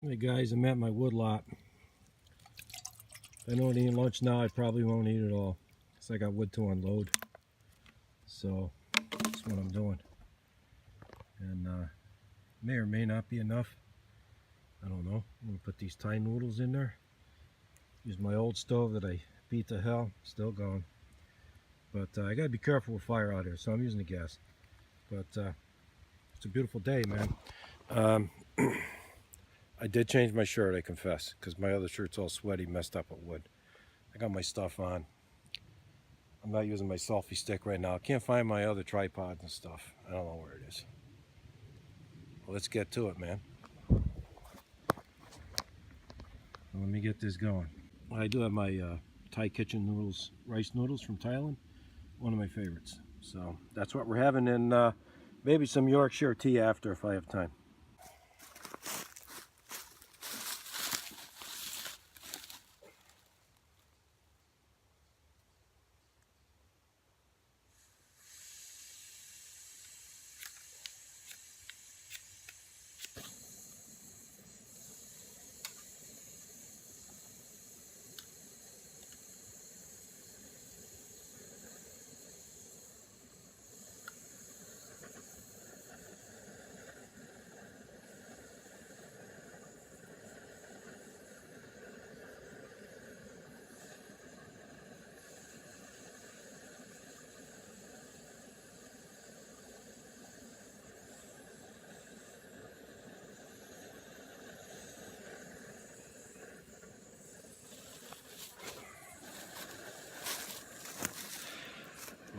Hey guys, I'm at my wood lot. If I don't eat lunch now, I probably won't eat it all because I got wood to unload. So that's what I'm doing. And may or may not be enough. I don't know. I'm gonna put these Thai noodles in there. Use my old stove that I beat to hell. Still going. But I gotta be careful with fire out here, so I'm using the gas. But it's a beautiful day, man. I did change my shirt, I confess, because my other shirt's all sweaty, messed up with wood. I got my stuff on. I'm not using my selfie stick right now. I can't find my other tripods and stuff. I don't know where it is. Well, let's get to it, man. Well, let me get this going. I do have my Thai kitchen noodles, rice noodles from Thailand. One of my favorites. So that's what we're having, and maybe some Yorkshire tea after if I have time.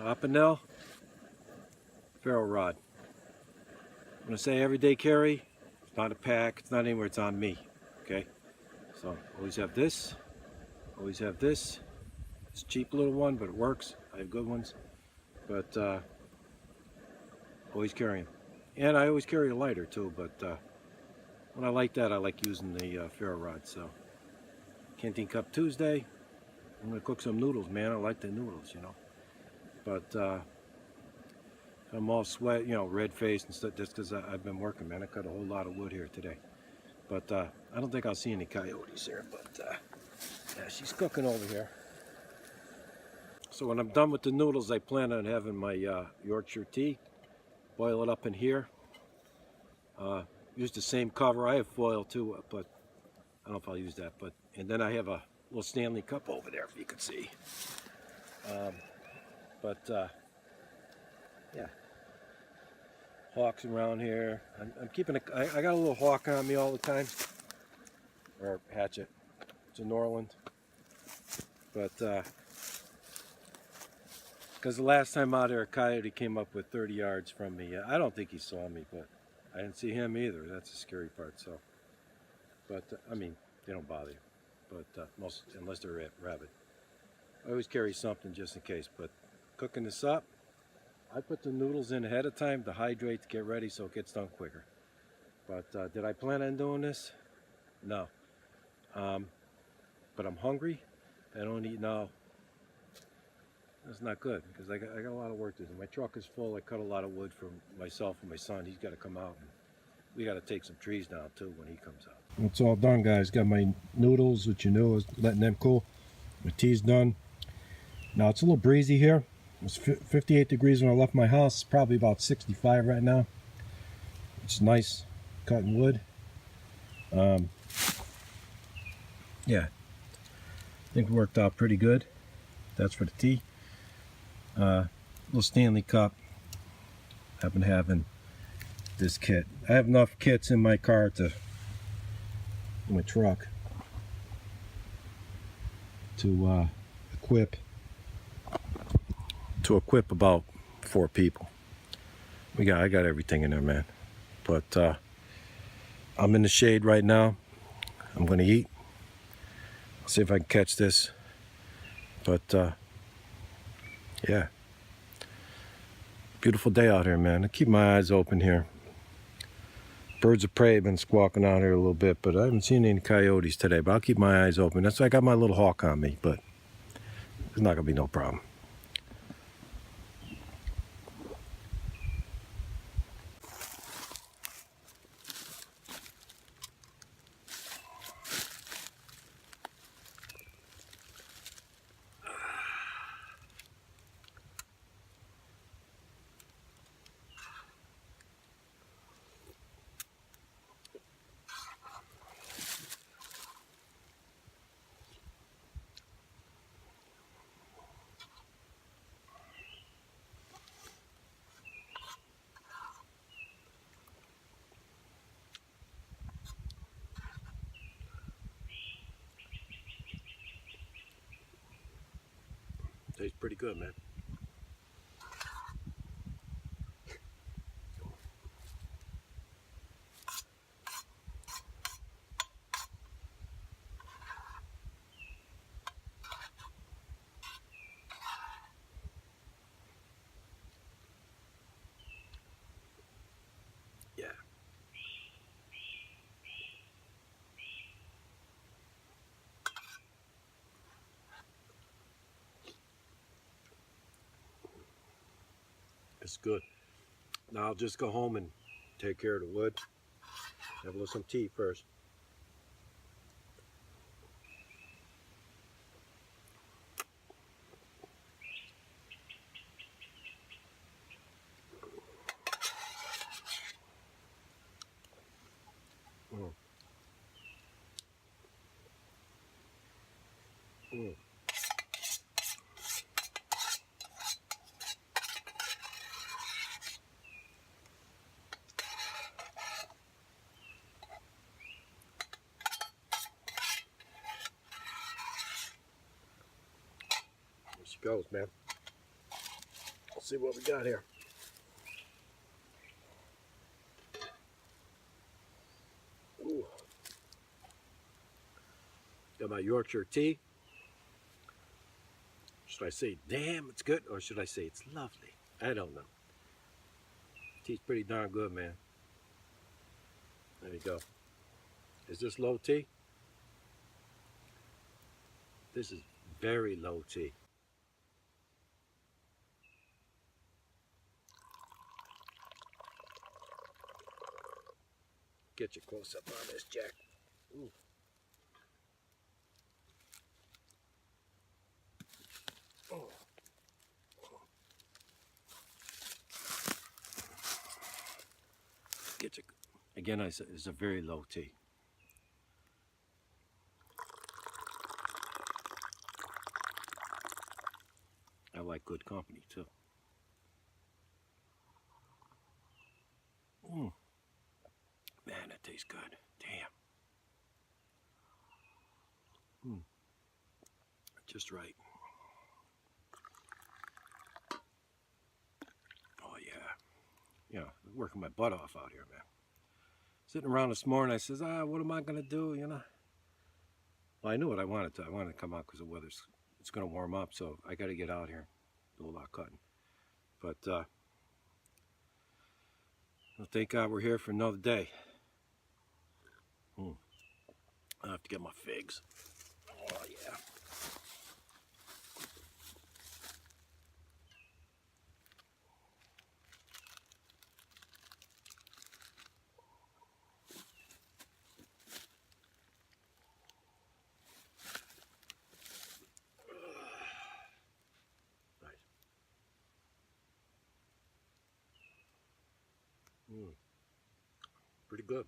Opinel, ferro rod. I'm going to say everyday carry. It's not a pack. It's not anywhere. It's on me. Okay? So always have this. Always have this. It's a cheap little one, but it works. I have good ones. But always carry them. And I always carry a lighter too, but when I like that, I like using the ferro rod. So Canteen Cup Tuesday. I'm going to cook some noodles, man. I like the noodles, you know. But I'm all sweat, you know, red faced and stuff, just because I've been working, man. I cut a whole lot of wood here today. But I don't think I'll see any coyotes here, but yeah, she's cooking over here. So when I'm done with the noodles, I plan on having my Yorkshire tea, boil it up in here. Use the same cover. I have foil too, but I don't know if I'll use that. And then I have a little Stanley cup over there, if you can see. Yeah, hawks around here. I'm keeping I got a little hawk on me all the time, or hatchet. It's a Norland, but because the last time out there, a coyote came up with 30 yards from me. I don't think he saw me, but I didn't see him either. That's the scary part. So, but I mean, they don't bother you, but most unless they're rabid. I always carry something just in case. But cooking this up, I put the noodles in ahead of time to hydrate, to get ready so it gets done quicker. But did I plan on doing this? No. But I'm hungry. I don't eat now. That's not good because I got a lot of work to do. My truck is full. I cut a lot of wood for myself and my son. He's got to come out. And we got to take some trees down too when he comes out. It's all done, guys. Got my noodles, which you know is letting them cool. My tea's done. Now it's a little breezy here. It was 58 degrees when I left my house. It's probably about 65 right now. It's nice cutting wood. Yeah, I think it worked out pretty good. That's for the tea. Little Stanley cup. I've been having this kit. I have enough kits in my car in my truck to equip about 4 people. I got everything in there, man. But I'm in the shade right now. I'm gonna eat. See if I can catch this. But yeah, beautiful day out here, man. I keep my eyes open here. Birds of prey have been squawking out here a little bit, but I haven't seen any coyotes today. But I'll keep my eyes open. That's why I got my little hawk on me, but there's not gonna be no problem. Tastes pretty good, man. Yeah. It's good. Now I'll just go home and take care of the wood. Have a little some tea first. Mm. Mm. There she goes, man. Let's see what we got here. Ooh. Got my Yorkshire tea. Should I say, damn, it's good, or should I say it's lovely? I don't know. Tea's pretty darn good, man. There you go. Is this low tea? This is very low tea. Get you close up on this, Jack. Ooh. Oh. Get you. Again, I said it's a very low tea. I like good company too. Mm. Man, that tastes good. Damn. Mm. Just right. Oh yeah. Yeah, working my butt off out here, man. Sitting around this morning, I says, what am I gonna do? You know. Well, I knew what I wanted to. I wanted to come out because the weather's it's gonna warm up, so I got to get out here, do a lot of cutting. But well, thank God we're here for another day. I have to get my figs. Oh yeah. Nice. Pretty good.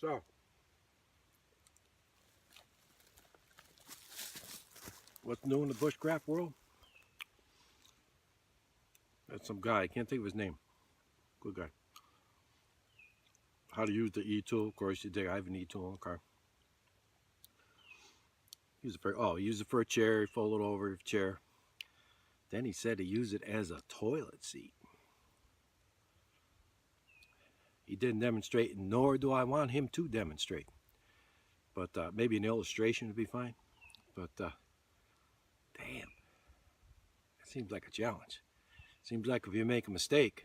So, what's new in the bushcraft world? That's some guy. I can't think of his name. Good guy. How to use the E-tool. Of course, you dig. I have an E-tool in the car. Use it for he used it for a chair. He folded over a chair. Then he said he used it as a toilet seat. He didn't demonstrate, nor do I want him to demonstrate. But maybe an illustration would be fine. But damn, it seems like a challenge. Seems like if you make a mistake,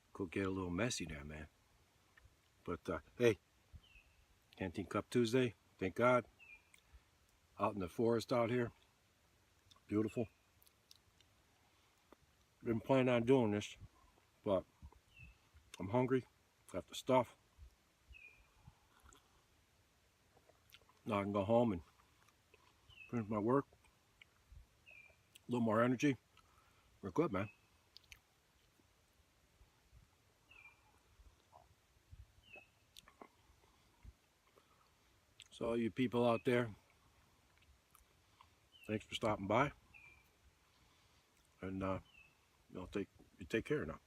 it could get a little messy there, man. But hey, Canteen Cup Tuesday, thank God. Out in the forest out here, beautiful. Didn't plan on doing this, but I'm hungry, got the stuff. Now I can go home and finish my work. A little more energy. We're good, man. So all you people out there, thanks for stopping by. And you take care now.